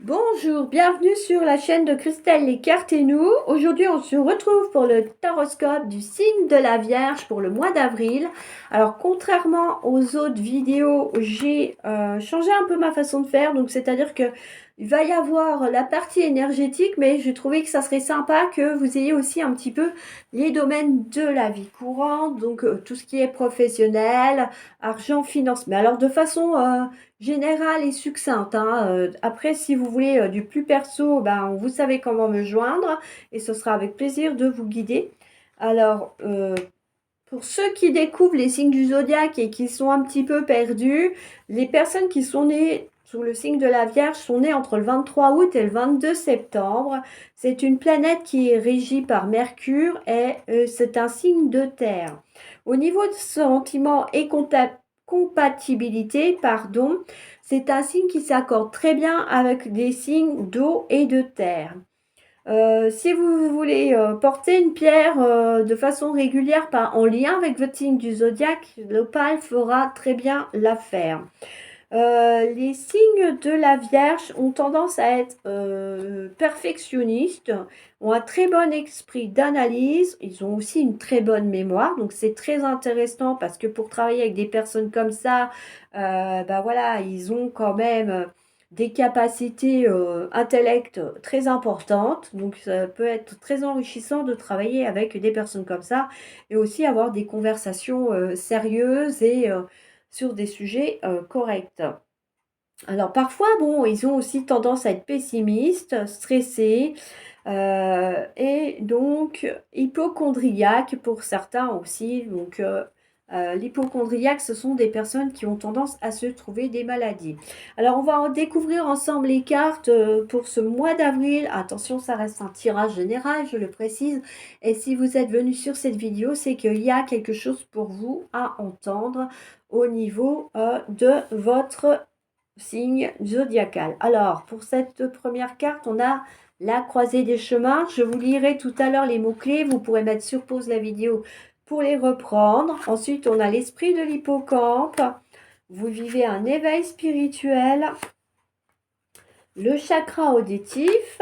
Bonjour, bienvenue sur la chaîne de Christelle Les Cartes et nous. Aujourd'hui, on se retrouve pour le taroscope du signe de la Vierge pour le mois d'avril. Alors, contrairement aux autres vidéos, j'ai changé un peu ma façon de faire. Donc, c'est-à-dire que il va y avoir la partie énergétique, mais j'ai trouvé que ça serait sympa que vous ayez aussi un petit peu les domaines de la vie courante, donc tout ce qui est professionnel, argent, finance. Mais alors, de façon générale et succincte, hein. Après, si vous voulez du plus perso, ben, vous savez comment me joindre et ce sera avec plaisir de vous guider. Alors, pour ceux qui découvrent les signes du zodiaque et qui sont un petit peu perdus, les personnes qui sont nées sous le signe de la Vierge sont nées entre le 23 août et le 22 septembre. C'est une planète qui est régie par Mercure et c'est un signe de terre. Au niveau de sentiments et compatibilité, pardon, c'est un signe qui s'accorde très bien avec des signes d'eau et de terre. Si vous voulez porter une pierre de façon régulière en lien avec votre signe du zodiaque, l'opale fera très bien l'affaire. Les signes de la Vierge ont tendance à être perfectionnistes, ont un très bon esprit d'analyse, ils ont aussi une très bonne mémoire, donc c'est très intéressant parce que pour travailler avec des personnes comme ça, bah voilà, ils ont quand même des capacités intellect très importantes, donc ça peut être très enrichissant de travailler avec des personnes comme ça et aussi avoir des conversations sérieuses et sur des sujets corrects. Alors parfois, bon, ils ont aussi tendance à être pessimistes, stressés, et donc hypochondriaques pour certains aussi. Donc l'hypochondriaque, ce sont des personnes qui ont tendance à se trouver des maladies. Alors on va en découvrir ensemble les cartes pour ce mois d'avril. Attention, ça reste un tirage général, je le précise. Et si vous êtes venu sur cette vidéo, c'est qu'il y a quelque chose pour vous à entendre au niveau de votre signe zodiacal. Alors, pour cette première carte, on a la croisée des chemins. Je vous lirai tout à l'heure les mots-clés. Vous pourrez mettre sur pause la vidéo pour les reprendre. Ensuite, on a l'esprit de l'hippocampe. Vous vivez un éveil spirituel. Le chakra auditif.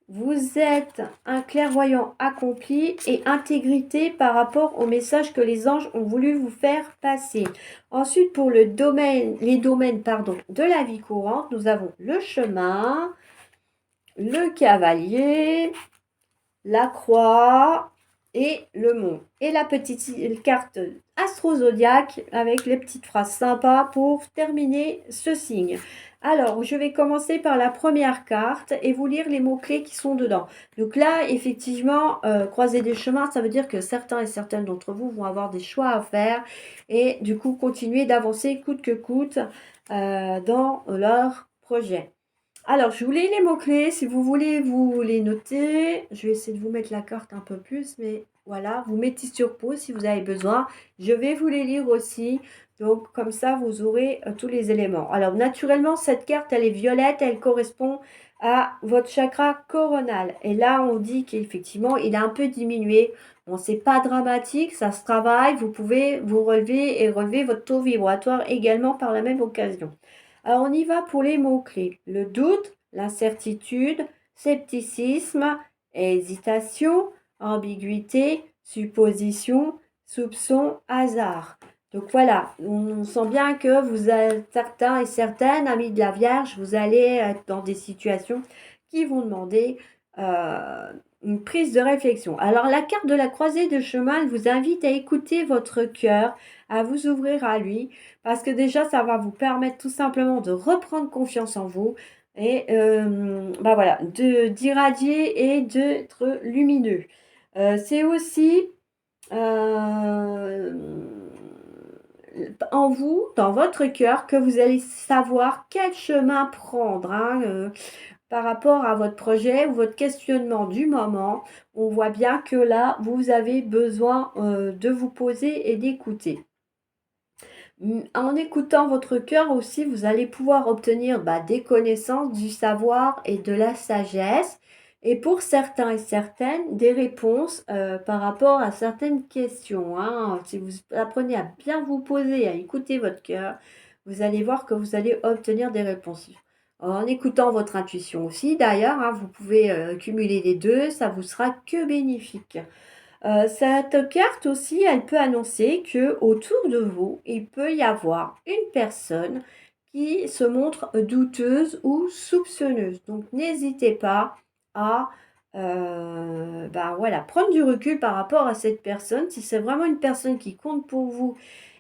Vous êtes un clairvoyant accompli et intégrité par rapport au message que les anges ont voulu vous faire passer. Ensuite, pour les domaines de la vie courante, nous avons le chemin, le cavalier, la croix et le mont. Et la petite carte astro-zodiaque avec les petites phrases sympas pour terminer ce signe. Alors, je vais commencer par la première carte et vous lire les mots-clés qui sont dedans. Donc là, effectivement, croiser des chemins, ça veut dire que certains et certaines d'entre vous vont avoir des choix à faire et du coup, continuer d'avancer coûte que coûte dans leur projet. Alors, je vous lis les mots-clés. Si vous voulez vous les noter, je vais essayer de vous mettre la carte un peu plus, mais voilà, vous mettez sur pause si vous avez besoin. Je vais vous les lire aussi. Donc, comme ça, vous aurez tous les éléments. Alors, naturellement, cette carte, elle est violette. Elle correspond à votre chakra coronal. Et là, on dit qu'effectivement, il a un peu diminué. Bon, c'est pas dramatique, ça se travaille. Vous pouvez vous relever et relever votre taux vibratoire également par la même occasion. Alors, on y va pour les mots-clés. Le doute, l'incertitude, scepticisme, hésitation, ambiguïté, supposition, soupçon, hasard. Donc voilà, on sent bien que vous êtes certains et certaines, amis de la Vierge, vous allez être dans des situations qui vont demander une prise de réflexion. Alors la carte de la croisée de chemin, elle vous invite à écouter votre cœur, à vous ouvrir à lui, parce que déjà, ça va vous permettre tout simplement de reprendre confiance en vous et bah voilà, d'irradier et d'être lumineux. C'est aussi euh, en vous, dans votre cœur, que vous allez savoir quel chemin prendre, hein, par rapport à votre projet ou votre questionnement du moment. On voit bien que là, vous avez besoin de vous poser et d'écouter. En écoutant votre cœur aussi, vous allez pouvoir obtenir des connaissances, du savoir et de la sagesse. Et pour certains et certaines, des réponses par rapport à certaines questions, hein. Si vous apprenez à bien vous poser, à écouter votre cœur, vous allez voir que vous allez obtenir des réponses. en écoutant votre intuition aussi. D'ailleurs, hein, vous pouvez cumuler les deux, ça vous sera que bénéfique. Cette carte aussi, elle peut annoncer que autour de vous, il peut y avoir une personne qui se montre douteuse ou soupçonneuse. Donc n'hésitez pas à ben voilà, prendre du recul par rapport à cette personne. Si c'est vraiment une personne qui compte pour vous,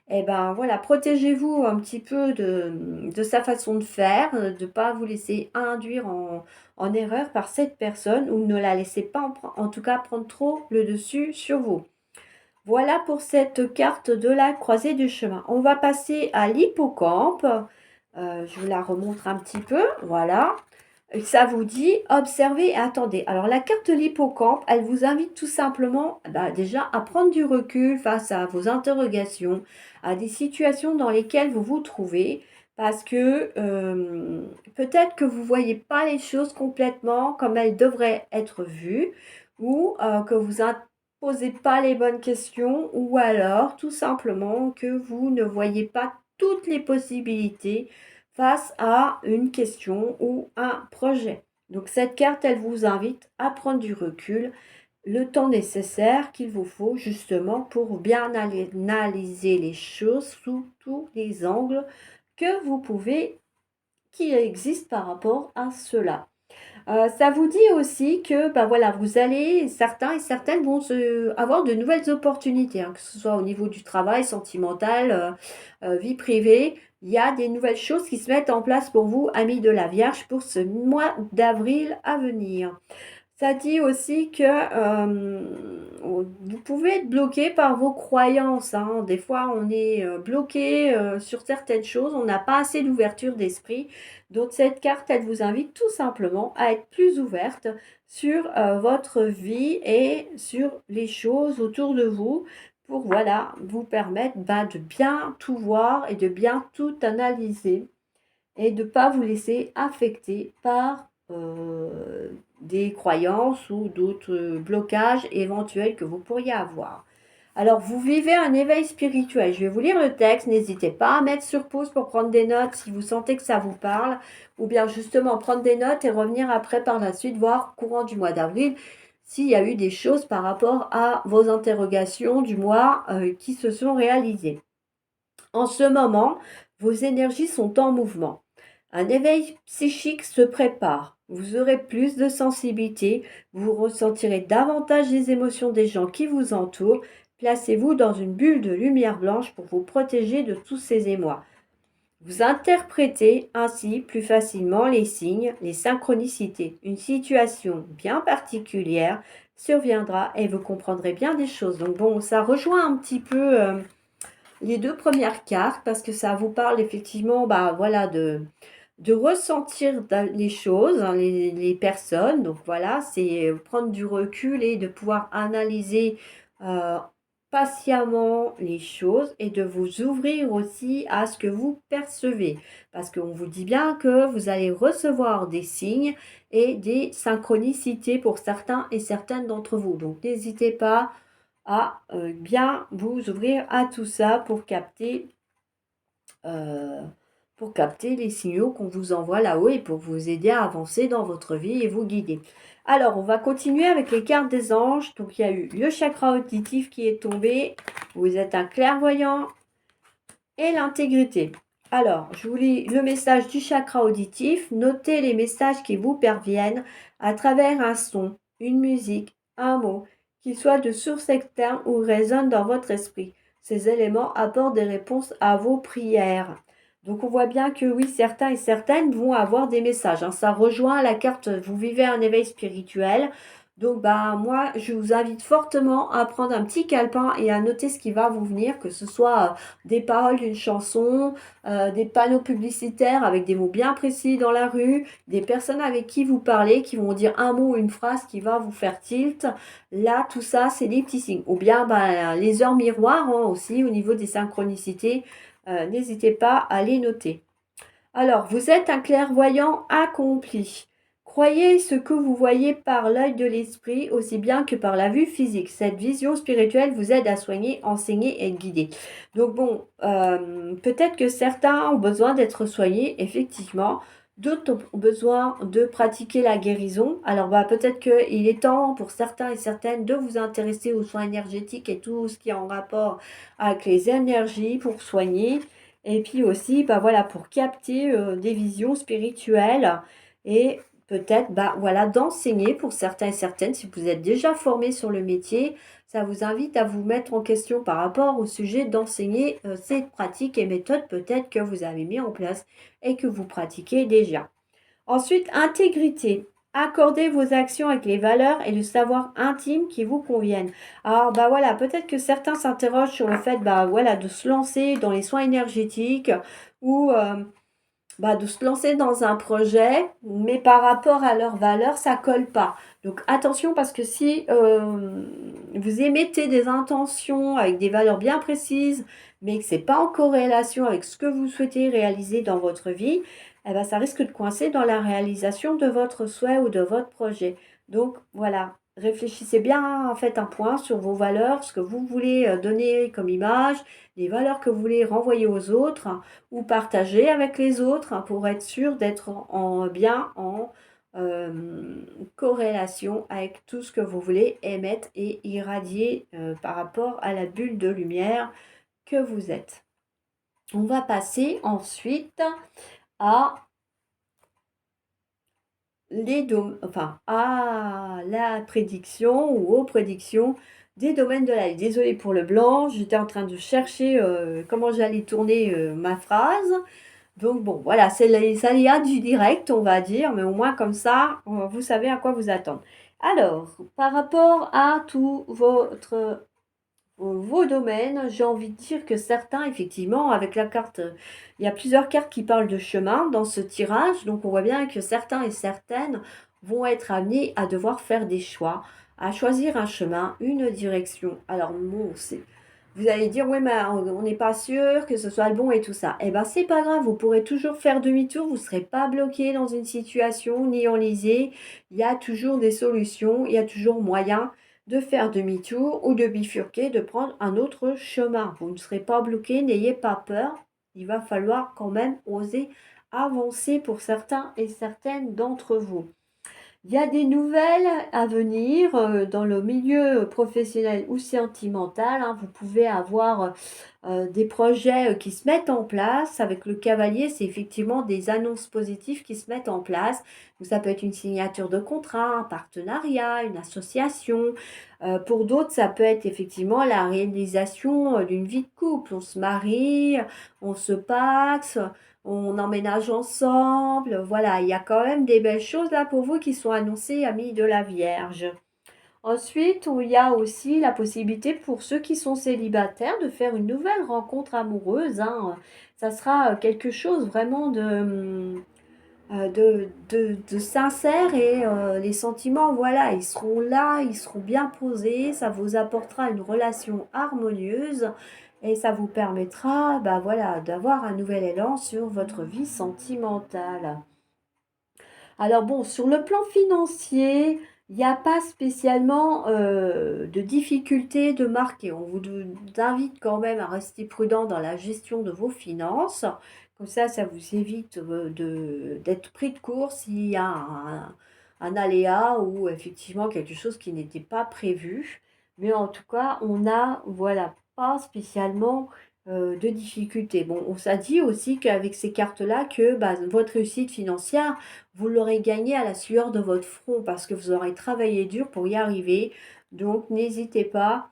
eh ben voilà, protégez-vous un petit peu de sa façon de faire, de ne pas vous laisser induire en erreur par cette personne ou ne la laissez pas en tout cas prendre trop le dessus sur vous. Voilà pour cette carte de la croisée du chemin. On va passer à l'hippocampe. Je vous la remontre un petit peu. Voilà. Ça vous dit observez et attendez. Alors la carte de l'hippocampe, elle vous invite tout simplement déjà à prendre du recul face à vos interrogations, à des situations dans lesquelles vous vous trouvez, parce que peut-être que vous ne voyez pas les choses complètement comme elles devraient être vues, ou que vous posez pas les bonnes questions, ou alors tout simplement que vous ne voyez pas toutes les possibilités face à une question ou un projet. Donc cette carte, elle vous invite à prendre du recul, le temps nécessaire qu'il vous faut justement pour bien analyser les choses sous tous les angles que vous pouvez, qui existent par rapport à cela. Ça vous dit aussi que ben voilà, vous allez, certains et certaines vont avoir de nouvelles opportunités, hein, que ce soit au niveau du travail, sentimental, vie privée. Il y a des nouvelles choses qui se mettent en place pour vous, amis de la Vierge, pour ce mois d'avril à venir. Ça dit aussi que vous pouvez être bloqué par vos croyances, hein. Des fois, on est bloqué sur certaines choses, on n'a pas assez d'ouverture d'esprit. Donc, cette carte, elle vous invite tout simplement à être plus ouverte sur votre vie et sur les choses autour de vous pour, voilà, vous permettre de bien tout voir et de bien tout analyser et de ne pas vous laisser affecter par des croyances ou d'autres blocages éventuels que vous pourriez avoir. Alors, vous vivez un éveil spirituel. Je vais vous lire le texte. N'hésitez pas à mettre sur pause pour prendre des notes si vous sentez que ça vous parle. Ou bien justement prendre des notes et revenir après par la suite, voir courant du mois d'avril, s'il y a eu des choses par rapport à vos interrogations du mois qui se sont réalisées. En ce moment, vos énergies sont en mouvement. Un éveil psychique se prépare. Vous aurez plus de sensibilité, vous ressentirez davantage les émotions des gens qui vous entourent. Placez-vous dans une bulle de lumière blanche pour vous protéger de tous ces émois. Vous interprétez ainsi plus facilement les signes, les synchronicités. Une situation bien particulière surviendra et vous comprendrez bien des choses. Donc bon, ça rejoint un petit peu les deux premières cartes parce que ça vous parle effectivement voilà, de ressentir les choses, hein, les personnes. Donc voilà, c'est prendre du recul et de pouvoir analyser euh, patiemment les choses et de vous ouvrir aussi à ce que vous percevez. Parce qu'on vous dit bien que vous allez recevoir des signes et des synchronicités pour certains et certaines d'entre vous. Donc n'hésitez pas à bien vous ouvrir à tout ça euh, pour capter les signaux qu'on vous envoie là-haut et pour vous aider à avancer dans votre vie et vous guider. Alors, on va continuer avec les cartes des anges. Donc, il y a eu le chakra auditif qui est tombé. Vous êtes un clairvoyant et l'intégrité. Alors, je vous lis le message du chakra auditif. Notez les messages qui vous parviennent à travers un son, une musique, un mot, qu'il soit de source externe ou résonne dans votre esprit. Ces éléments apportent des réponses à vos prières. Donc on voit bien que oui, certains et certaines vont avoir des messages, hein. Ça rejoint la carte vous vivez un éveil spirituel. Donc moi, je vous invite fortement à prendre un petit calepin et à noter ce qui va vous venir, que ce soit des paroles d'une chanson, des panneaux publicitaires avec des mots bien précis dans la rue, des personnes avec qui vous parlez, qui vont dire un mot ou une phrase qui va vous faire tilt. Là, tout ça, c'est des petits signes. Ou bien les heures miroirs, hein, aussi au niveau des synchronicités. N'hésitez pas à les noter. Alors, vous êtes un clairvoyant accompli. Croyez ce que vous voyez par l'œil de l'esprit aussi bien que par la vue physique. Cette vision spirituelle vous aide à soigner, enseigner et guider. Donc bon, peut-être que certains ont besoin d'être soignés, effectivement. D'autres ont besoin de pratiquer la guérison. Alors, bah, peut-être qu'il est temps pour certains et certaines de vous intéresser aux soins énergétiques et tout ce qui est en rapport avec les énergies pour soigner. Et puis aussi, bah, voilà, pour capter des visions spirituelles et peut-être, bah, voilà, d'enseigner pour certains et certaines. Si vous êtes déjà formé sur le métier, ça vous invite à vous mettre en question par rapport au sujet d'enseigner ces pratiques et méthodes peut-être que vous avez mis en place et que vous pratiquez déjà. Ensuite, intégrité. Accordez vos actions avec les valeurs et le savoir intime qui vous conviennent. Alors, bah voilà, peut-être que certains s'interrogent sur le fait, bah voilà, de se lancer dans les soins énergétiques ou bah, de se lancer dans un projet, mais par rapport à leurs valeurs, ça colle pas. Donc attention parce que si vous émettez des intentions avec des valeurs bien précises, mais que c'est pas en corrélation avec ce que vous souhaitez réaliser dans votre vie, eh ben, ça risque de coincer dans la réalisation de votre souhait ou de votre projet. Donc voilà, réfléchissez bien, faites un point sur vos valeurs, ce que vous voulez donner comme image, les valeurs que vous voulez renvoyer aux autres ou partager avec les autres pour être sûr d'être bien en corrélation avec tout ce que vous voulez émettre et irradier par rapport à la bulle de lumière que vous êtes. On va passer ensuite à à la prédiction ou aux prédictions des domaines de la vie. Désolée pour le blanc, j'étais en train de chercher comment j'allais tourner ma phrase. Donc bon, voilà, c'est les aléas du direct, on va dire, mais au moins comme ça, vous savez à quoi vous attendre. Alors, par rapport à tout vos domaines, j'ai envie de dire que certains, effectivement, avec la carte, il y a plusieurs cartes qui parlent de chemin dans ce tirage, donc on voit bien que certains et certaines vont être amenés à devoir faire des choix, à choisir un chemin, une direction. Alors bon, vous allez dire, oui, mais on n'est pas sûr que ce soit le bon et tout ça. Eh bien, c'est pas grave, vous pourrez toujours faire demi-tour, vous ne serez pas bloqué dans une situation ni enlisé. Il y a toujours des solutions, il y a toujours moyen de faire demi-tour ou de bifurquer, de prendre un autre chemin. Vous ne serez pas bloqué, n'ayez pas peur. Il va falloir quand même oser avancer pour certains et certaines d'entre vous. Il y a des nouvelles à venir dans le milieu professionnel ou sentimental, hein. Vous pouvez avoir des projets qui se mettent en place. Avec le cavalier, c'est effectivement des annonces positives qui se mettent en place. Donc, ça peut être une signature de contrat, un partenariat, une association. Pour d'autres, ça peut être effectivement la réalisation d'une vie de couple. On se marie, on se paxe, on emménage ensemble. Voilà, il y a quand même des belles choses là pour vous qui sont annoncées, amis de la Vierge. Ensuite, il y a aussi la possibilité pour ceux qui sont célibataires de faire une nouvelle rencontre amoureuse, hein. Ça sera quelque chose vraiment de sincère et les sentiments, voilà, ils seront là, ils seront bien posés, ça vous apportera une relation harmonieuse et ça vous permettra, bah voilà, d'avoir un nouvel élan sur votre vie sentimentale. Alors bon, sur le plan financier, il n'y a pas spécialement de difficultés de marquer. On vous invite quand même à rester prudent dans la gestion de vos finances. Comme ça vous évite d'être pris de court s'il y a un aléa ou effectivement quelque chose qui n'était pas prévu. Mais en tout cas, on n'a, voilà, pas spécialement de difficultés. Bon, on s'est dit aussi qu'avec ces cartes-là, que bah, votre réussite financière, vous l'aurez gagné à la sueur de votre front parce que vous aurez travaillé dur pour y arriver. Donc, n'hésitez pas,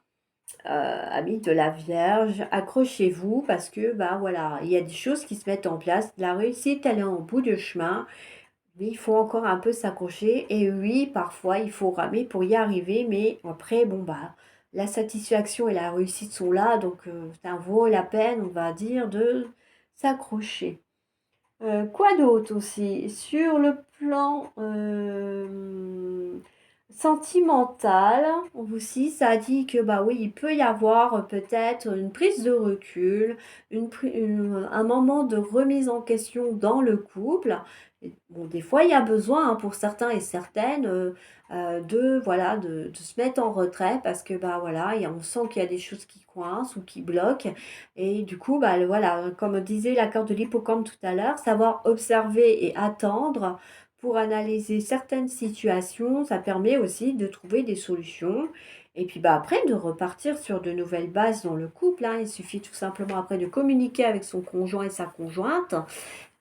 amis de la Vierge, accrochez-vous parce que, bah voilà, il y a des choses qui se mettent en place. La réussite, elle est en bout de chemin, mais il faut encore un peu s'accrocher. Et oui, parfois, il faut ramer pour y arriver, mais après, bon, bah, la satisfaction et la réussite sont là, donc ça vaut la peine, on va dire, de s'accrocher. Quoi d'autre aussi? Sur le plan sentimental, aussi, ça dit que bah oui, il peut y avoir peut-être une prise de recul, un moment de remise en question dans le couple. Bon, des fois, il y a besoin, hein, pour certains et certaines, de voilà, de se mettre en retrait parce que, bah, voilà, on sent qu'il y a des choses qui coincent ou qui bloquent et du coup, bah, voilà, comme disait la carte de l'hippocampe tout à l'heure, savoir observer et attendre pour analyser certaines situations, ça permet aussi de trouver des solutions et puis, bah, après de repartir sur de nouvelles bases dans le couple, hein. Il suffit tout simplement après de communiquer avec son conjoint et sa conjointe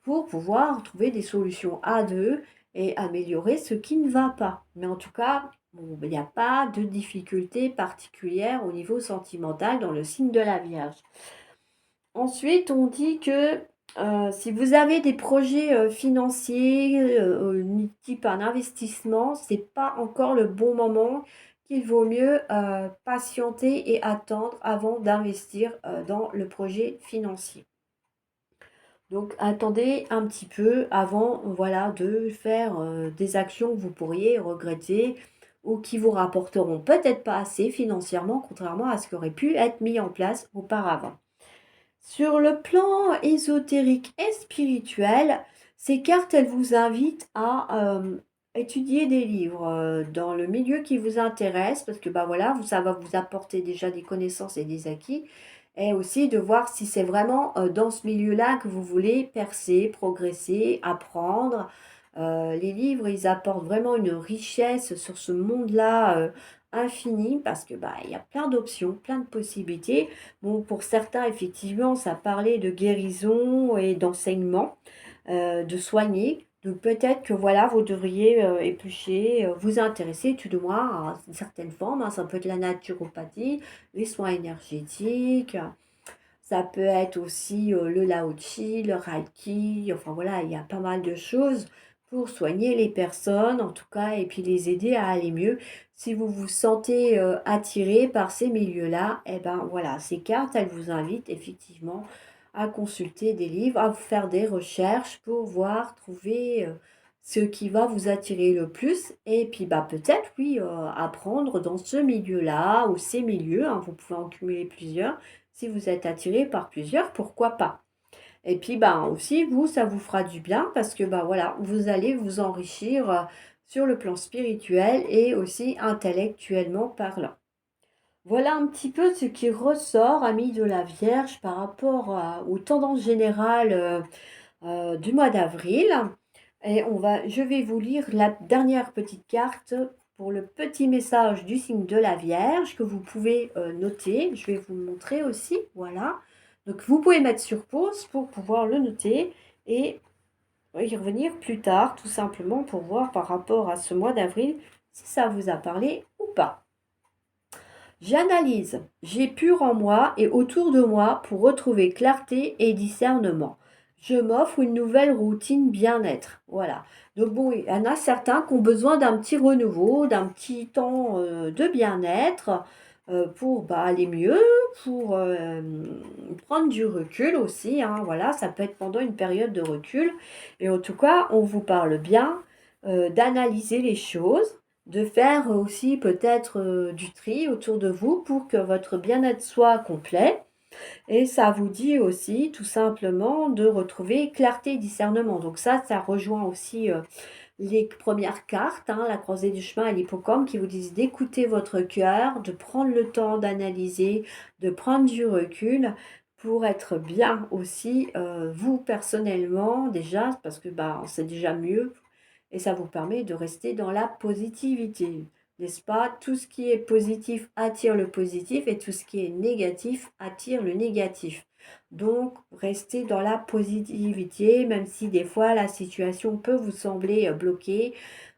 pour pouvoir trouver des solutions à 2 et améliorer ce qui ne va pas. Mais en tout cas, bon, il n'y a pas de difficulté particulière au niveau sentimental dans le signe de la Vierge. Ensuite, on dit que si vous avez des projets financiers, type un investissement, c'est pas encore le bon moment, qu'il vaut mieux patienter et attendre avant d'investir dans le projet financier. Donc attendez un petit peu avant, voilà, de faire, des actions que vous pourriez regretter ou qui vous rapporteront peut-être pas assez financièrement, contrairement à ce qui aurait pu être mis en place auparavant. Sur le plan ésotérique et spirituel, ces cartes, elles vous invitent à, étudier des livres, dans le milieu qui vous intéresse parce que, bah, voilà, ça va vous apporter déjà des connaissances et des acquis et aussi de voir si c'est vraiment, dans ce milieu-là que vous voulez percer, progresser, apprendre. Les livres, ils apportent vraiment une richesse sur ce monde-là, infini parce que, bah, il y a plein d'options, plein de possibilités. Bon, pour certains, effectivement, ça parlait de guérison et d'enseignement, de soigner. Donc peut-être que voilà, vous devriez éplucher, vous intéresser tout de moins à une certaine forme, hein. Ça peut être la naturopathie, les soins énergétiques, ça peut être aussi le Lao-Chi, le Reiki. Enfin voilà, il y a pas mal de choses pour soigner les personnes, en tout cas, et puis les aider à aller mieux. Si vous vous sentez attiré par ces milieux-là, eh ben voilà, ces cartes, elles vous invitent effectivement à consulter des livres, à faire des recherches pour voir, trouver ce qui va vous attirer le plus. Et puis bah peut-être, oui, apprendre dans ce milieu-là ou ces milieux, hein, vous pouvez en cumuler plusieurs si vous êtes attiré par plusieurs, pourquoi pas? Et puis, ben, aussi, vous, ça vous fera du bien parce que, ben, voilà, vous allez vous enrichir sur le plan spirituel et aussi intellectuellement parlant. Voilà un petit peu ce qui ressort, ami de la Vierge, par rapport aux tendances générales du mois d'avril. Et je vais vous lire la dernière petite carte pour le petit message du signe de la Vierge que vous pouvez noter. Je vais vous le montrer aussi. Voilà. Donc vous pouvez mettre sur pause pour pouvoir le noter et y revenir plus tard, tout simplement pour voir par rapport à ce mois d'avril si ça vous a parlé ou pas. J'analyse, j'épure en moi et autour de moi pour retrouver clarté et discernement. Je m'offre une nouvelle routine bien-être. Voilà. Donc bon, il y en a certains qui ont besoin d'un petit renouveau, d'un petit temps de bien-être pour bah, aller mieux, pour prendre du recul aussi, hein. Voilà, ça peut être pendant une période de recul. Et en tout cas, on vous parle bien d'analyser les choses, de faire aussi peut-être du tri autour de vous pour que votre bien-être soit complet. Et ça vous dit aussi tout simplement de retrouver clarté et discernement. Donc ça rejoint aussi les premières cartes, hein, la croisée du chemin et l'hippocampe qui vous disent d'écouter votre cœur, de prendre le temps d'analyser, de prendre du recul pour être bien aussi vous personnellement déjà, parce que bah, c'est déjà mieux et ça vous permet de rester dans la positivité, n'est-ce pas? Tout ce qui est positif attire le positif et tout ce qui est négatif attire le négatif. Donc, restez dans la positivité, même si des fois la situation peut vous sembler bloquée.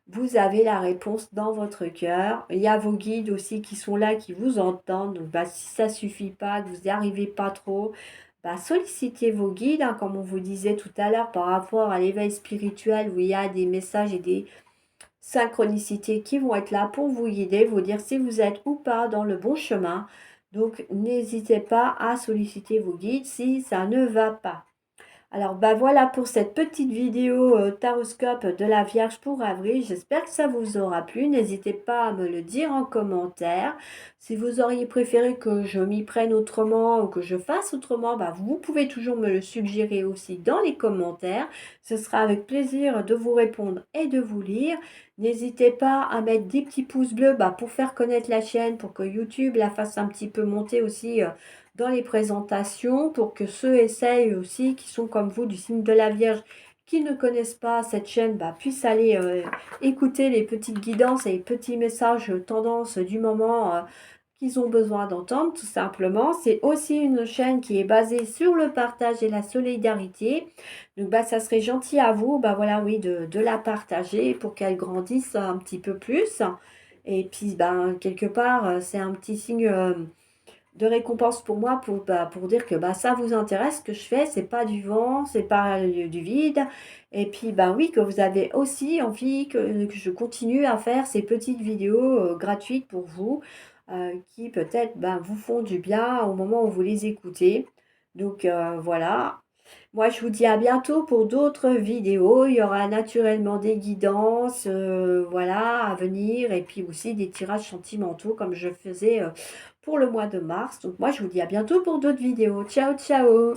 Vous avez la réponse dans votre cœur. Il y a vos guides aussi qui sont là, qui vous entendent. Donc, bah, si ça ne suffit pas, que vous n'y arrivez pas trop, bah, sollicitez vos guides, hein, comme on vous disait tout à l'heure, par rapport à l'éveil spirituel où il y a des messages et des synchronicités qui vont être là pour vous guider, vous dire si vous êtes ou pas dans le bon chemin. Donc, n'hésitez pas à solliciter vos guides si ça ne va pas. Alors bah voilà pour cette petite vidéo taroscope de la Vierge pour avril. J'espère que ça vous aura plu. N'hésitez pas à me le dire en commentaire. Si vous auriez préféré que je m'y prenne autrement ou que je fasse autrement, bah, vous pouvez toujours me le suggérer aussi dans les commentaires. Ce sera avec plaisir de vous répondre et de vous lire. N'hésitez pas à mettre des petits pouces bleus bah, pour faire connaître la chaîne, pour que YouTube la fasse un petit peu monter aussi dans les présentations pour que ceux essayent aussi, qui sont comme vous du signe de la Vierge, qui ne connaissent pas cette chaîne, bah, puissent aller écouter les petites guidances et les petits messages tendances du moment qu'ils ont besoin d'entendre, tout simplement. C'est aussi une chaîne qui est basée sur le partage et la solidarité. Donc, bah, ça serait gentil à vous, bah, voilà, oui, de la partager pour qu'elle grandisse un petit peu plus. Et puis, ben, quelque part, c'est un petit signe de récompense pour moi pour, bah, pour dire que bah, ça vous intéresse ce que je fais, c'est pas du vent, c'est pas du vide. Et puis bah oui, que vous avez aussi envie que je continue à faire ces petites vidéos gratuites pour vous, qui peut-être bah, vous font du bien au moment où vous les écoutez. Donc voilà. Moi, je vous dis à bientôt pour d'autres vidéos. Il y aura naturellement des guidances, voilà, à venir, et puis aussi des tirages sentimentaux comme je faisais pour le mois de mars. Donc moi, je vous dis à bientôt pour d'autres vidéos. Ciao, ciao!